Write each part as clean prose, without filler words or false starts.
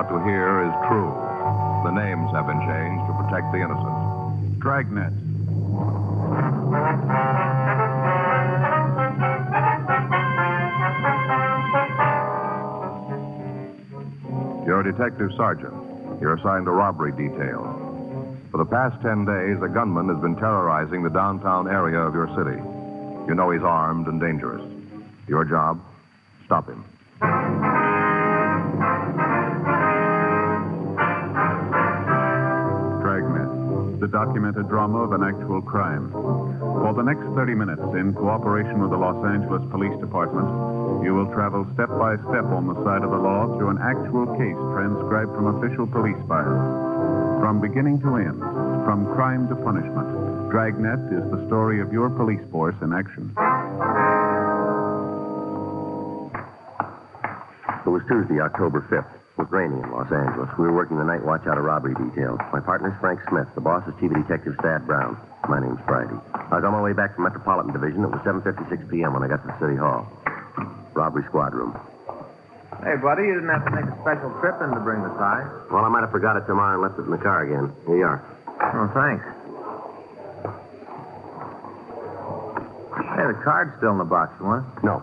about to hear is true. The names have been changed to protect the innocent. Dragnet. You're a detective sergeant. You're assigned to robbery detail. For the past 10 days, a gunman has been terrorizing the downtown area of your city. You know he's armed and dangerous. Your job? Stop him. Dragnet, the documented drama of an actual crime. For the next 30 minutes, in cooperation with the Los Angeles Police Department, you will travel step by step on the side of the law through an actual case transcribed from official police files. From beginning to end, from crime to punishment, Dragnet is the story of your police force in action. It was Tuesday, October 5th. It was raining in Los Angeles. We were working the night watch out of robbery detail. My partner's Frank Smith. The boss is Chief of Detectives Thad Brown. My name's Friday. I was on my way back from Metropolitan Division. It was 7:56 p.m. when I got to the City Hall. Robbery squad room. Hey, buddy, you didn't have to make a special trip in to bring the tie. Well, I might have forgot it tomorrow and left it in the car again. Here you are. Oh, thanks. Hey, the card's still in the box, you want it? No.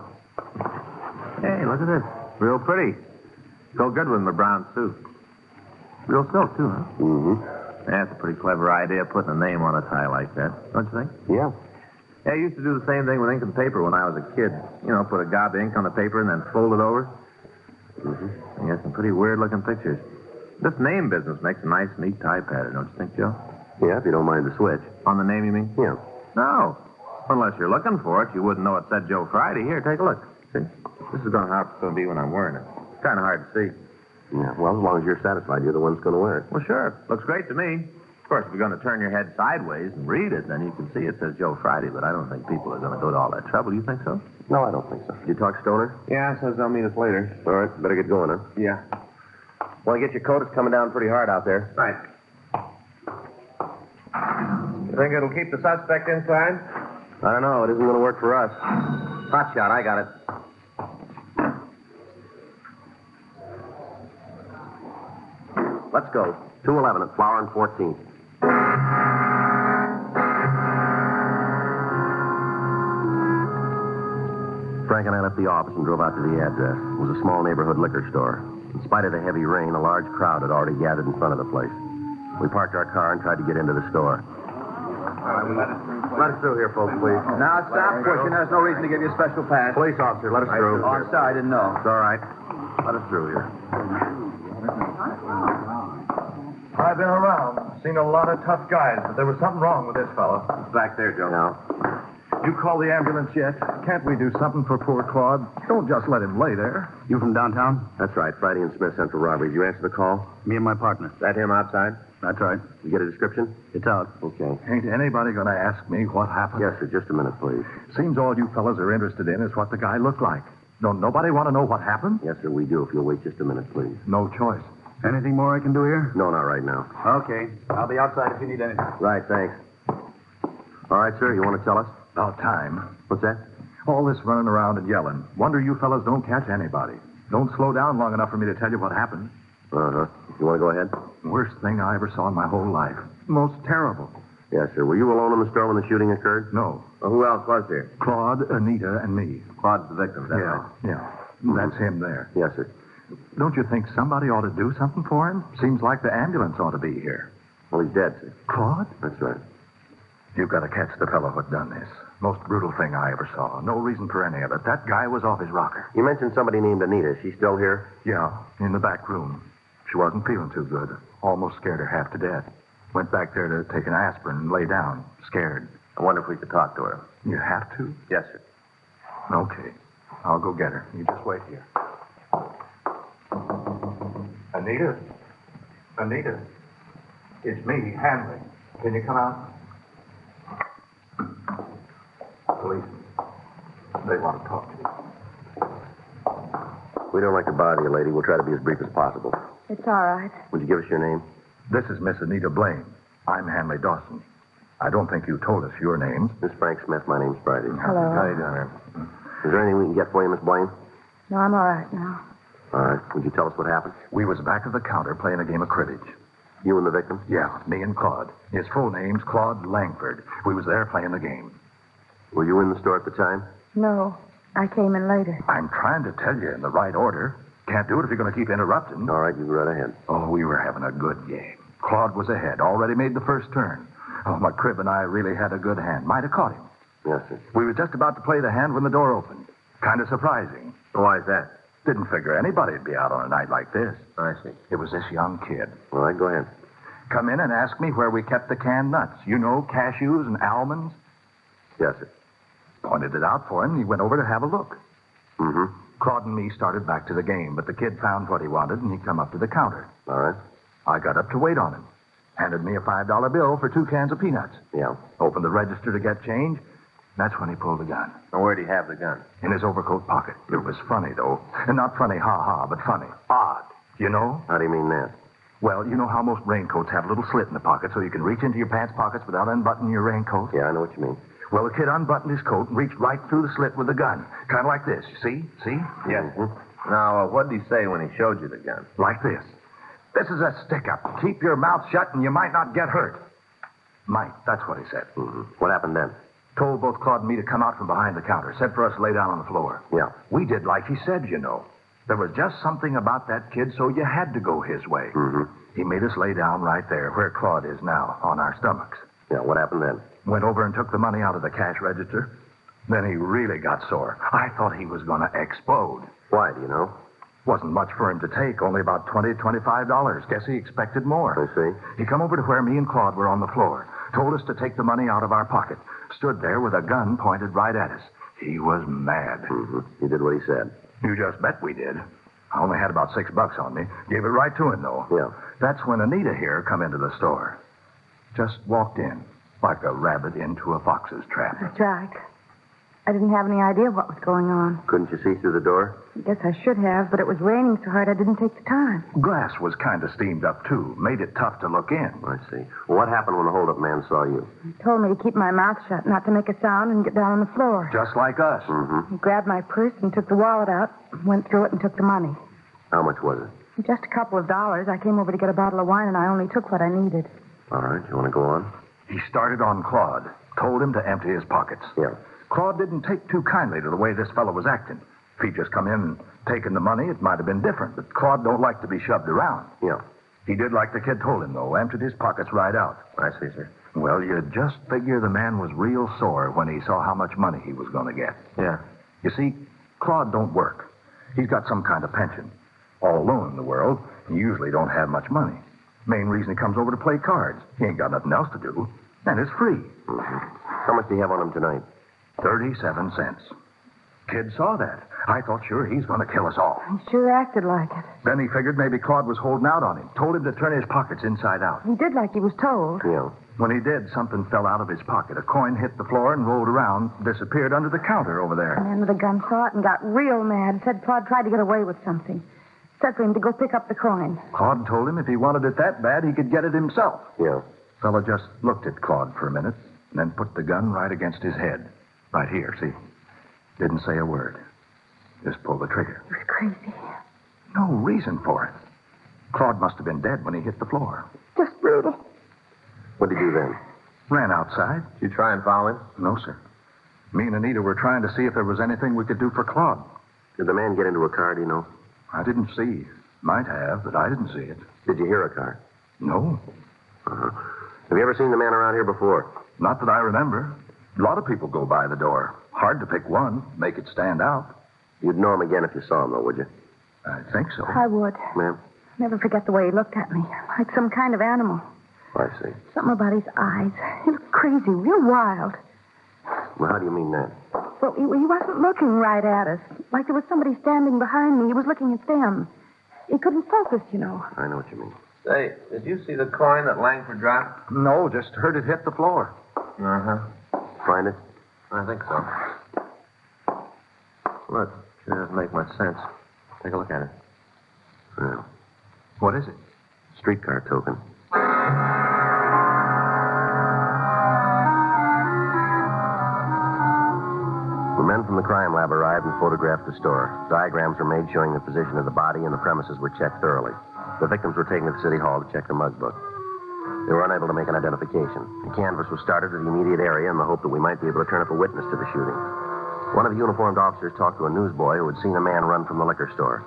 Hey, look at this. Real pretty. Go good with my brown suit. Real silk, too, huh? Mm-hmm. That's a pretty clever idea, putting a name on a tie like that. Don't you think? Yeah. Yeah, I used to do the same thing with ink and paper when I was a kid. You know, put a gob of ink on the paper and then fold it over. Mm-hmm. You got some pretty weird-looking pictures. This name business makes a nice, neat tie pattern, don't you think, Joe? Yeah, if you don't mind the switch. On the name, you mean? Yeah. No. Unless you're looking for it, you wouldn't know it said Joe Friday. Here, take a look. See? This is how it's going to be when I'm wearing it. It's kind of hard to see. Yeah, well, as long as you're satisfied, you're the one that's going to wear it. Well, sure. Looks great to me. Of course, if you're going to turn your head sideways and read it, then you can see it says Joe Friday, but I don't think people are going to go to all that trouble. You think so? No, I don't think so. Did you talk Stoner? Yeah, says they'll meet us later. All right, better get going, huh? Yeah. Want to get your coat? It's coming down pretty hard out there. Right. You think it'll keep the suspect inside? I don't know. It isn't going to work for us. Hot shot, I got it. Let's go. 211 at Flower and 14th. Frank and I left the office and drove out to the address. It was a small neighborhood liquor store. In spite of the heavy rain, a large crowd had already gathered in front of the place. We parked our car and tried to get into the store. Let us through here, folks, please. Now, stop pushing. There's no reason to give you a special pass. Police officer, let us through. Oh, I'm sorry. I didn't know. It's all right. Let us through here. I've been around, seen a lot of tough guys, but there was something wrong with this fellow. Back there, Joe. Now. You call the ambulance yet? Can't we do something for poor Claude? Don't just let him lay there. You from downtown? That's right. Friday and Smith Central Robbery. Did you answer the call? Me and my partner. That him outside? That's right. You get a description? It's out. Okay. Ain't anybody going to ask me what happened? Yes, sir. Just a minute, please. Seems all you fellas are interested in is what the guy looked like. Don't nobody want to know what happened? Yes, sir, we do. If you'll wait just a minute, please. No choice. Anything more I can do here? No, not right now. Okay. I'll be outside if you need anything. Right, thanks. All right, sir. You want to tell us? About time. What's that? All this running around and yelling. Wonder you fellas don't catch anybody. Don't slow down long enough for me to tell you what happened. Uh-huh. You want to go ahead? Worst thing I ever saw in my whole life. Most terrible. Yes, sir. Were you alone in the store when the shooting occurred? No. Well, who else was there? Claude, Anita, and me. Claude's the victim, that's right. Yeah. That's him there. Yes, sir. Don't you think somebody ought to do something for him? Seems like the ambulance ought to be here. Well, he's dead, sir. Claude? That's right. You've got to catch the fellow who done this. Most brutal thing I ever saw. No reason for any of it. That guy was off his rocker. You mentioned somebody named Anita. Is she still here? Yeah, in the back room. She wasn't feeling too good. Almost scared her half to death. Went back there to take an aspirin and lay down, scared. I wonder if we could talk to her. You have to? Yes, sir. Okay. I'll go get her. You just wait here. Anita? Anita? It's me, Hanley. Can you come out? Policeman. They want to talk to you. We don't like to bother you, lady. We'll try to be as brief as possible. It's all right. Would you give us your name? This is Miss Anita Blaine. I'm Hanley Dawson. I don't think you told us your names. Miss Frank Smith. My name's Friday. Hello. How you doing, ma'am? Is there anything we can get for you, Miss Blaine? No, I'm all right now. All right. Would you tell us what happened? We was back of the counter playing a game of cribbage. You and the victim? Yeah, me and Claude. His full name's Claude Langford. We was there playing the game. Were you in the store at the time? No, I came in later. I'm trying to tell you in the right order. Can't do it if you're going to keep interrupting. All right, you go right ahead. Oh, we were having a good game. Claude was ahead, already made the first turn. Oh, my crib and I really had a good hand. Might have caught him. Yes, sir. We was just about to play the hand when the door opened. Kind of surprising. Why is that? Didn't figure anybody'd be out on a night like this. I see. It was this young kid. All right, go ahead. Come in and asked me where we kept the canned nuts. You know, cashews and almonds. Yes, sir. Pointed it out for him, and he went over to have a look. Mm-hmm. Claude and me started back to the game, but the kid found what he wanted, and he come up to the counter. All right. I got up to wait on him. Handed me a $5 bill for 2 cans of peanuts. Yeah. Opened the register to get change. That's when he pulled the gun. Now, where'd he have the gun? In his overcoat pocket. It was funny, though. And not funny, ha-ha, but funny. Odd. You know? How do you mean that? Well, you know how most raincoats have a little slit in the pocket so you can reach into your pants pockets without unbuttoning your raincoat? Yeah, I know what you mean. Well, the kid unbuttoned his coat and reached right through the slit with the gun. Kind of like this. See? See? Yes. Mm-hmm. Now, what did he say when he showed you the gun? Like this. This is a stick-up. Keep your mouth shut and you might not get hurt. Might. That's what he said. Mm-hmm. What happened then? Told both Claude and me to come out from behind the counter. Said for us to lay down on the floor. Yeah. We did like he said, you know. There was just something about that kid, so you had to go his way. Mm-hmm. He made us lay down right there, where Claude is now, on our stomachs. Yeah, what happened then? Went over and took the money out of the cash register. Then he really got sore. I thought he was going to explode. Why, do you know? Wasn't much for him to take, only about $20, $25. Guess he expected more. I see. He come over to where me and Claude were on the floor. Told us to take the money out of our pocket. Stood there with a gun pointed right at us. He was mad. Mm-hmm. He did what he said. You just bet we did. I only had about $6 on me. Gave it right to him, though. Yeah. That's when Anita here come into the store. Just walked in, like a rabbit into a fox's trap. That's right. I didn't have any idea what was going on. Couldn't you see through the door? I guess I should have, but it was raining so hard I didn't take the time. Glass was kind of steamed up, too. Made it tough to look in. I see. Well, what happened when the hold-up man saw you? He told me to keep my mouth shut, not to make a sound, and get down on the floor. Just like us. Mm-hmm. He grabbed my purse and took the wallet out, went through it and took the money. How much was it? Just a couple of dollars. I came over to get a bottle of wine, and I only took what I needed. All right, you want to go on? He started on Claude. Told him to empty his pockets. Yeah. Claude didn't take too kindly to the way this fellow was acting. If he'd just come in and taken the money, it might have been different. But Claude don't like to be shoved around. Yeah. He did like the kid told him, though. Emptied his pockets right out. I see, sir. Well, you'd just figure the man was real sore when he saw how much money he was going to get. Yeah. You see, Claude don't work. He's got some kind of pension. All alone in the world, he usually don't have much money. Main reason he comes over to play cards. He ain't got nothing else to do. And it's free. Mm-hmm. How much do you have on him tonight? 37 cents. Kid saw that. I thought sure he's going to kill us all. He sure acted like it. Then he figured maybe Claude was holding out on him. Told him to turn his pockets inside out. He did like he was told. Yeah. When he did, something fell out of his pocket. A coin hit the floor and rolled around, disappeared under the counter over The there. man with the gun saw it and got real mad. Said Claude tried to get away with something. Said for him to go pick up the coin. Claude told him if he wanted it that bad, he could get it himself. Yeah. Fellow just looked at Claude for a minute, and then put the gun right against his head. Right here, see? Didn't say a word. Just pulled the trigger. He was crazy. No reason for it. Claude must have been dead when he hit the floor. Just brutal. What did you do then? Ran outside. Did you try and follow him? No, sir. Me and Anita were trying to see if there was anything we could do for Claude. Did the man get into a car, do you know? I didn't see. Might have, but I didn't see it. Did you hear a car? No. Uh-huh. Have you ever seen the man around here before? Not that I remember. A lot of people go by the door. Hard to pick one, make it stand out. You'd know him again if you saw him, though, would you? I think so. I would. Ma'am? Never forget the way he looked at me. Like some kind of animal. I see. Something about his eyes. He looked crazy, real wild. Well, how do you mean that? Well, he wasn't looking right at us. Like there was somebody standing behind me. He was looking at them. He couldn't focus, you know. I know what you mean. Say, did you see the coin that Langford dropped? No, just heard it hit the floor. Uh-huh. Find it? I think so. Look, sure doesn't make much sense. Take a look at it. Yeah. What is it? Streetcar token. The men from the crime lab arrived and photographed the store. Diagrams were made showing the position of the body, and the premises were checked thoroughly. The victims were taken to the city hall to check the mug book. They were unable to make an identification. A canvass was started to the immediate area in the hope that we might be able to turn up a witness to the shooting. One of the uniformed officers talked to a newsboy who had seen a man run from the liquor store.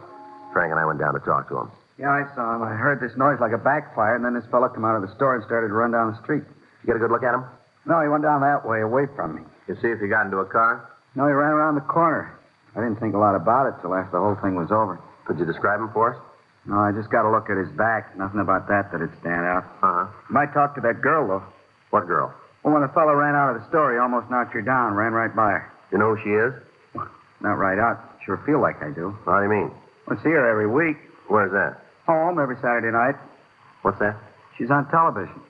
Frank and I went down to talk to him. Yeah, I saw him. I heard this noise like a backfire, and then this fella come out of the store and started to run down the street. You get a good look at him? No, he went down that way, away from me. You see if he got into a car? No, he ran around the corner. I didn't think a lot about it till after the whole thing was over. Could you describe him for us? No, I just got to look at his back. Nothing about that'd stand out. Uh-huh. Might talk to that girl, though. What girl? Well, when the fellow ran out of the store, he almost knocked her down, ran right by her. You know who she is? Not right out. Sure feel like I do. How do you mean? I see her every week. Where's that? Home every Saturday night. What's that? She's on television.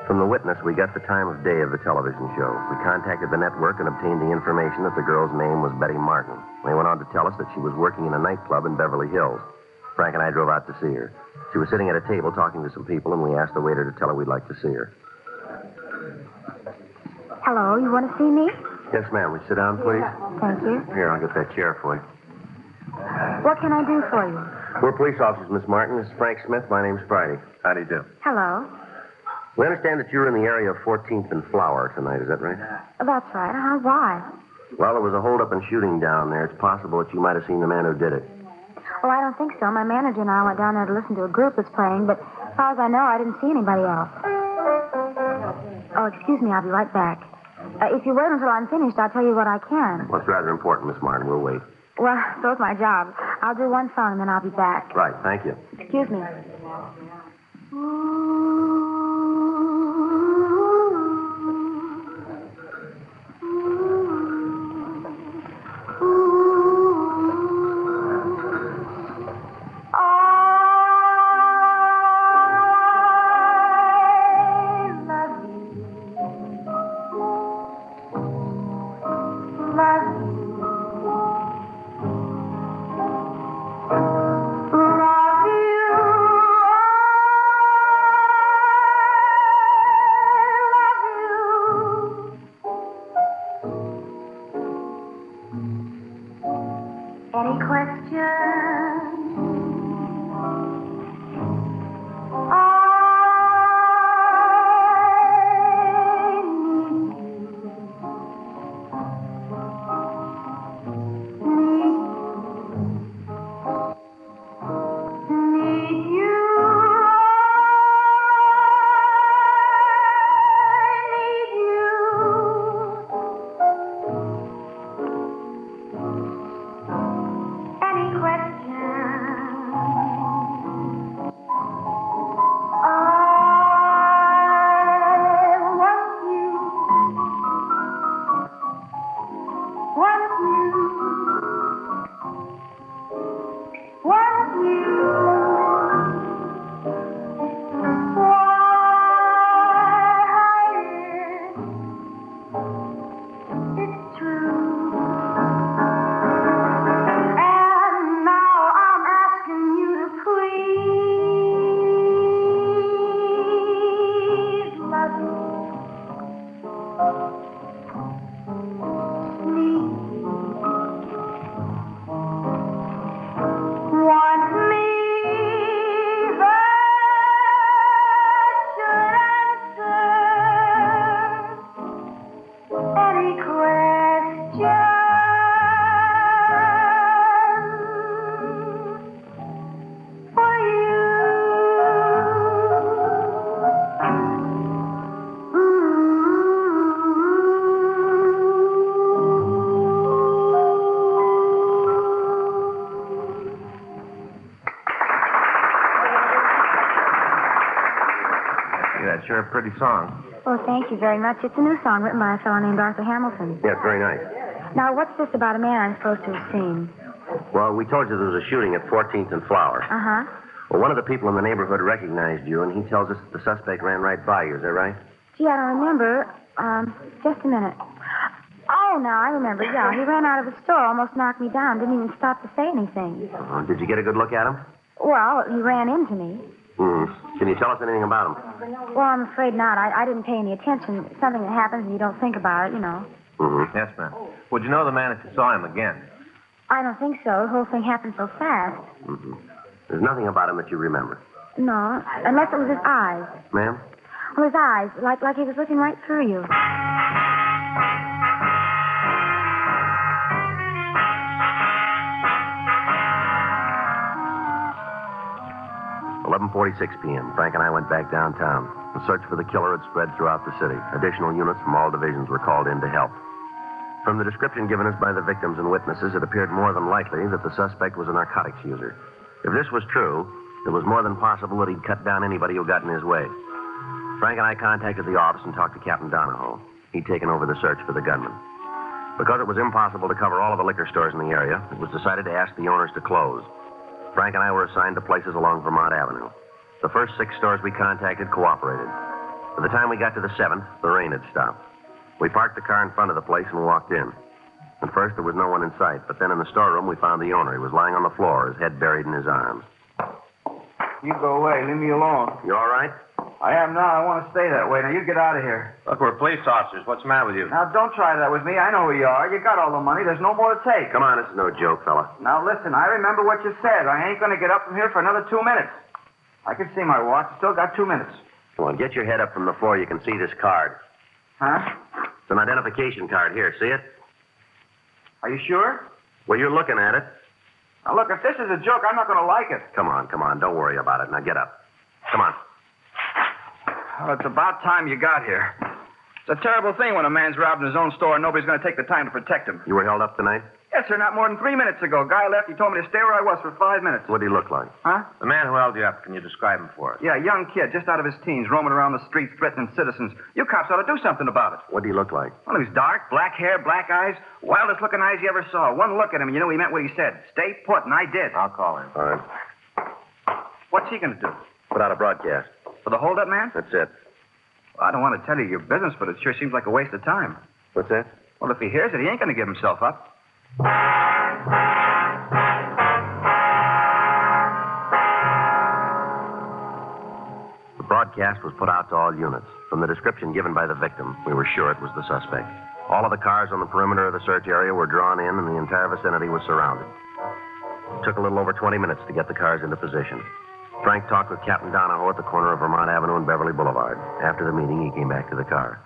From the witness, we got the time of day of the television show. We contacted the network and obtained the information that the girl's name was Betty Martin. They went on to tell us that she was working in a nightclub in Beverly Hills. Frank and I drove out to see her. She was sitting at a table talking to some people, and we asked the waiter to tell her we'd like to see her. Hello, you want to see me? Yes, ma'am. Would you sit down, please? Thank you. Here, I'll get that chair for you. What can I do for you? We're police officers, Miss Martin. This is Frank Smith. My name's Friday. How do you do? Hello. We understand that you're in the area of 14th and Flower tonight. Is that right? That's right. Why? Well, there was a hold-up and shooting down there. It's possible that you might have seen the man who did it. Well, I don't think so. My manager and I went down there to listen to a group that's playing, but as far as I know, I didn't see anybody else. Oh, excuse me. I'll be right back. If you wait until I'm finished, I'll tell you what I can. Well, it's rather important, Miss Martin. We'll wait. Well, so's my job. I'll do one song, and then I'll be back. Right. Thank you. Excuse me. Any questions? That's sure a pretty song. Well, thank you very much. It's a new song written by a fellow named Arthur Hamilton. Yeah, it's very nice. Now, what's this about a man I'm supposed to have seen? Well, we told you there was a shooting at 14th and Flower. Uh-huh. Well, one of the people in the neighborhood recognized you, and he tells us that the suspect ran right by you. Is that right? Gee, I don't remember. Just a minute. Oh, now I remember. Yeah, he ran out of the store, almost knocked me down, didn't even stop to say anything. Did you get a good look at him? Well, he ran into me. Can you tell us anything about him? Well, I'm afraid not. I didn't pay any attention. It's something that happens and you don't think about it, you know. Yes, ma'am. Would you know the man if you saw him again? I don't think so. The whole thing happened so fast. There's nothing about him that you remember. No, unless it was his eyes. Ma'am? Well, his eyes, like he was looking right through you. 11:46 p.m. Frank and I went back downtown. The search for the killer had spread throughout the city. Additional units from all divisions were called in to help. From the description given us by the victims and witnesses, it appeared more than likely that the suspect was a narcotics user. If this was true, it was more than possible that he'd cut down anybody who got in his way. Frank and I contacted the office and talked to Captain Donahoe. He'd taken over the search for the gunman. Because it was impossible to cover all of the liquor stores in the area, it was decided to ask the owners to close. Frank and I were assigned to places along Vermont Avenue. The first 6 stores we contacted cooperated. By the time we got to the 7th, the rain had stopped. We parked the car in front of the place and walked in. At first, there was no one in sight, but then in the storeroom, we found the owner. He was lying on the floor, his head buried in his arms. You go away. Leave me alone. You all right? I am now. I want to stay that way. Now, you get out of here. Look, we're police officers. What's the matter with you? Now, don't try that with me. I know who you are. You got all the money. There's no more to take. Come on, this is no joke, fella. Now, listen. I remember what you said. I ain't going to get up from here for another 2 minutes. I can see my watch. Still got 2 minutes. Come on, get your head up from the floor. You can see this card. Huh? It's an identification card. Here, see it? Are you sure? Well, you're looking at it. Now, look, if this is a joke, I'm not going to like it. Come on. Don't worry about it. Now, get up. Come on. Well, it's about time you got here. It's a terrible thing when a man's robbing his own store and nobody's going to take the time to protect him. You were held up tonight? Yes, sir, not more than 3 minutes ago. Guy left. He told me to stay where I was for 5 minutes. What did he look like? Huh? The man who held you up, can you describe him for us? Yeah, young kid, just out of his teens, roaming around the streets, threatening citizens. You cops ought to do something about it. What did he look like? Well, he was dark, black hair, black eyes, wildest looking eyes you ever saw. One look at him, and you knew he meant what he said. Stay put, and I did. I'll call him. All right. What's he going to do? Put out a broadcast. For the hold-up man? That's it. Well, I don't want to tell you your business, but it sure seems like a waste of time. What's that? Well, if he hears it, he ain't going to give himself up. The broadcast was put out to all units. From the description given by the victim, we were sure it was the suspect. All of the cars on the perimeter of the search area were drawn in, and the entire vicinity was surrounded. It took a little over 20 minutes to get the cars into position. Frank talked with Captain Donahoe at the corner of Vermont Avenue and Beverly Boulevard. After the meeting, he came back to the car.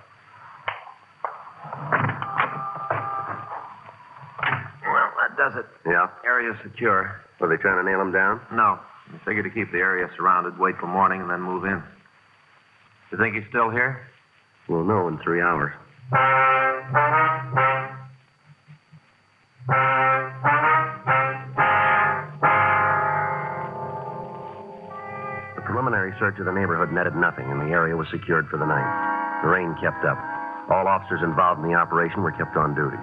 Well, that does it. Yeah? Area's secure. Were they trying to nail him down? No. We figured to keep the area surrounded, wait till morning, and then move in. You think he's still here? We'll know in 3 hours. The preliminary search of the neighborhood netted nothing, and the area was secured for the night. The rain kept up. All officers involved in the operation were kept on duty.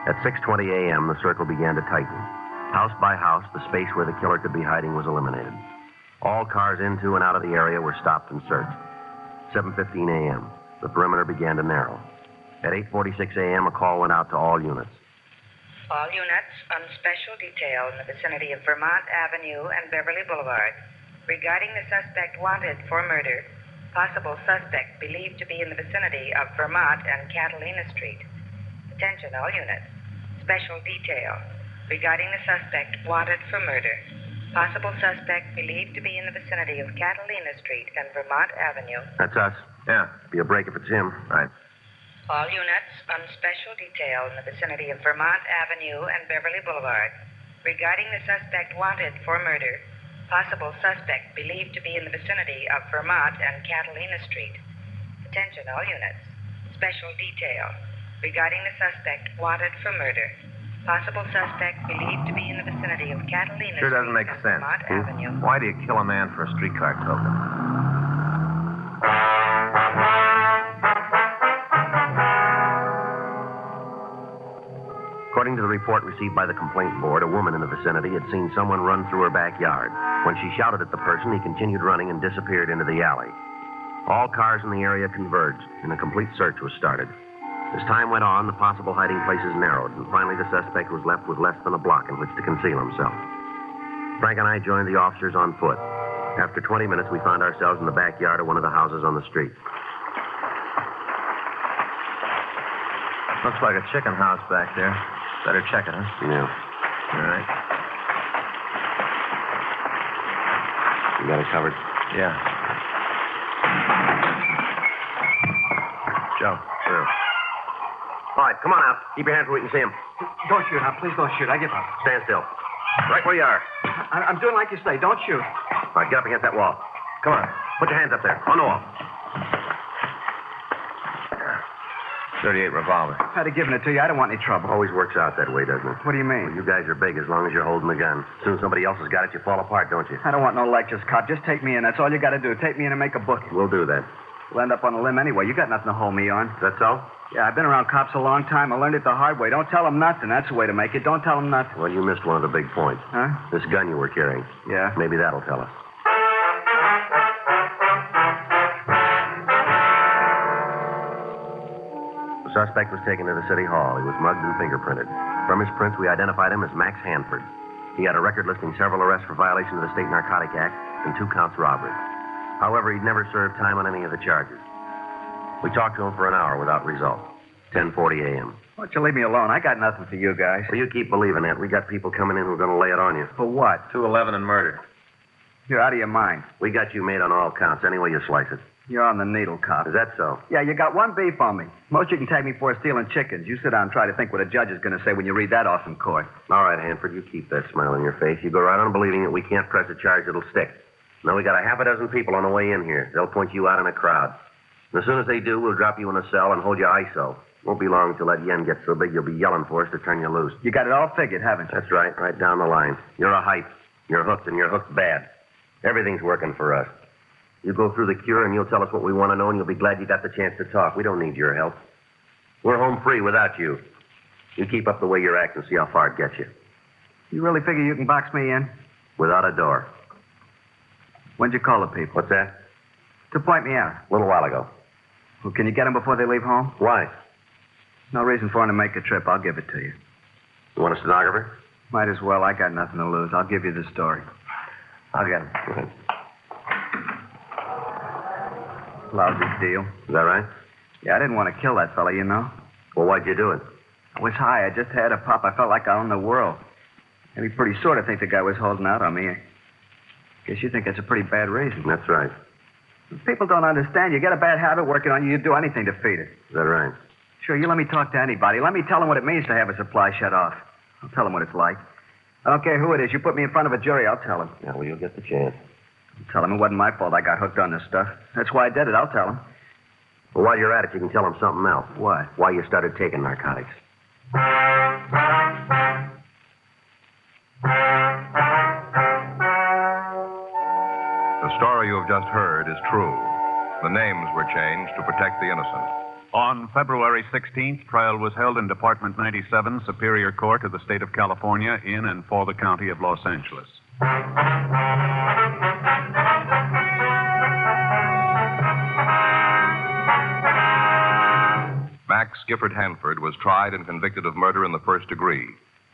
At 6:20 a.m., the circle began to tighten. House by house, the space where the killer could be hiding was eliminated. All cars into and out of the area were stopped and searched. 7:15 a.m., the perimeter began to narrow. At 8:46 a.m., a call went out to all units. All units on special detail in the vicinity of Vermont Avenue and Beverly Boulevard regarding the suspect wanted for murder. Possible suspect believed to be in the vicinity of Vermont and Catalina Street. Attention, all units. Special detail regarding the suspect wanted for murder. Possible suspect believed to be in the vicinity of Catalina Street and Vermont Avenue. That's us. Yeah. Be a break if it's him. Right. All units on special detail in the vicinity of Vermont Avenue and Beverly Boulevard regarding the suspect wanted for murder. Possible suspect believed to be in the vicinity of Vermont and Catalina Street. Attention, all units. Special detail regarding the suspect wanted for murder. Possible suspect believed to be in the vicinity of Catalina Sure Street doesn't make and sense. Vermont Avenue. Why do you kill a man for a streetcar token? According to the report received by the complaint board, a woman in the vicinity had seen someone run through her backyard. When she shouted at the person, he continued running and disappeared into the alley. All cars in the area converged, and a complete search was started. As time went on, the possible hiding places narrowed, and finally the suspect was left with less than a block in which to conceal himself. Frank and I joined the officers on foot. After 20 minutes, we found ourselves in the backyard of one of the houses on the street. Looks like a chicken house back there. Better check it, huh? Yeah. All right. You got it covered? Yeah. Joe, through. All right, come on out. Keep your hands where we can see him. Don't shoot, now. Please don't shoot. I give up. Stand still. Right where you are. I'm doing like you say. Don't shoot. All right, get up against that wall. Come on. Put your hands up there. On the wall. 38 revolver. I'd have given it to you. I don't want any trouble. Always works out that way, doesn't it? What do you mean? Well, you guys are big as long as you're holding the gun. As soon as somebody else has got it, you fall apart, don't you? I don't want no lectures, cop. Just take me in. That's all you got to do. Take me in and make a book. We'll do that. We'll end up on a limb anyway. You got nothing to hold me on. Is that so? Yeah, I've been around cops a long time. I learned it the hard way. Don't tell them nothing. That's the way to make it. Don't tell them nothing. Well, you missed one of the big points. Huh? This gun you were carrying. Yeah. Maybe that'll tell us. The suspect was taken to the city hall. He was mugged and fingerprinted. From his prints, we identified him as Max Hanford. He had a record listing several arrests for violation of the State Narcotic Act and 2 counts robbery. However, he'd never served time on any of the charges. We talked to him for an hour without result. 10:40 a.m. Why don't you leave me alone? I got nothing for you guys. Well, you keep believing that. We got people coming in who are going to lay it on you. For what? 211 and murder. You're out of your mind. We got you made on all counts, any way you slice it. You're on the needle, cop. Is that so? Yeah, you got one beef on me. Most you can tag me for is stealing chickens. You sit down and try to think what a judge is going to say when you read that off in court. All right, Hanford, you keep that smile on your face. You go right on believing that we can't press a charge that'll stick. Now, we got a half a dozen people on the way in here. They'll point you out in a crowd. And as soon as they do, we'll drop you in a cell and hold you ISO. Won't be long until that yen gets so big you'll be yelling for us to turn you loose. You got it all figured, haven't you? That's right down the line. You're a hype. You're hooked, and you're hooked bad. Everything's working for us. You go through the cure, and you'll tell us what we want to know, and you'll be glad you got the chance to talk. We don't need your help. We're home free without you. You keep up the way you're acting, see how far it gets you. You really figure you can box me in? Without a door. When'd you call the people? What's that? To point me out. A little while ago. Well, can you get them before they leave home? Why? No reason for them to make a trip. I'll give it to you. You want a stenographer? Might as well. I got nothing to lose. I'll give you the story. I'll get it. Go ahead. Lousy deal. Is that right? Yeah, I didn't want to kill that fella, you know. Well, why'd you do it? I was high. I just had a pop. I felt like I owned the world. Maybe pretty sure to think the guy was holding out on me. I guess you think that's a pretty bad reason. That's right. People don't understand. You get a bad habit working on you, you'd do anything to feed it. Is that right? Sure, you let me talk to anybody. Let me tell them what it means to have a supply shut off. I'll tell them what it's like. I don't care who it is. You put me in front of a jury, I'll tell them. Yeah, well, you'll get the chance. I'll tell them it wasn't my fault I got hooked on this stuff. That's why I did it. I'll tell them. Well, while you're at it, you can tell them something else. What? Why you started taking narcotics. The story you have just heard is true. The names were changed to protect the innocent. On February 16th, trial was held in Department 97, Superior Court of the State of California, in and for the County of Los Angeles. Max Gifford Hanford was tried and convicted of murder in the first degree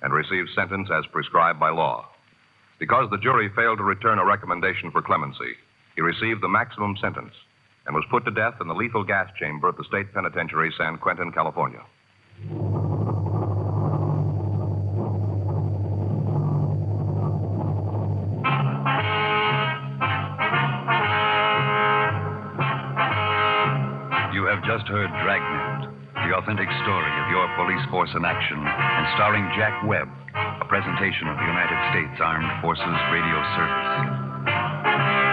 and received sentence as prescribed by law. Because the jury failed to return a recommendation for clemency, he received the maximum sentence and was put to death in the lethal gas chamber at the State Penitentiary, San Quentin, California. You have just heard Dragnet, the authentic story of your police force in action, and starring Jack Webb, a presentation of the United States Armed Forces Radio Service.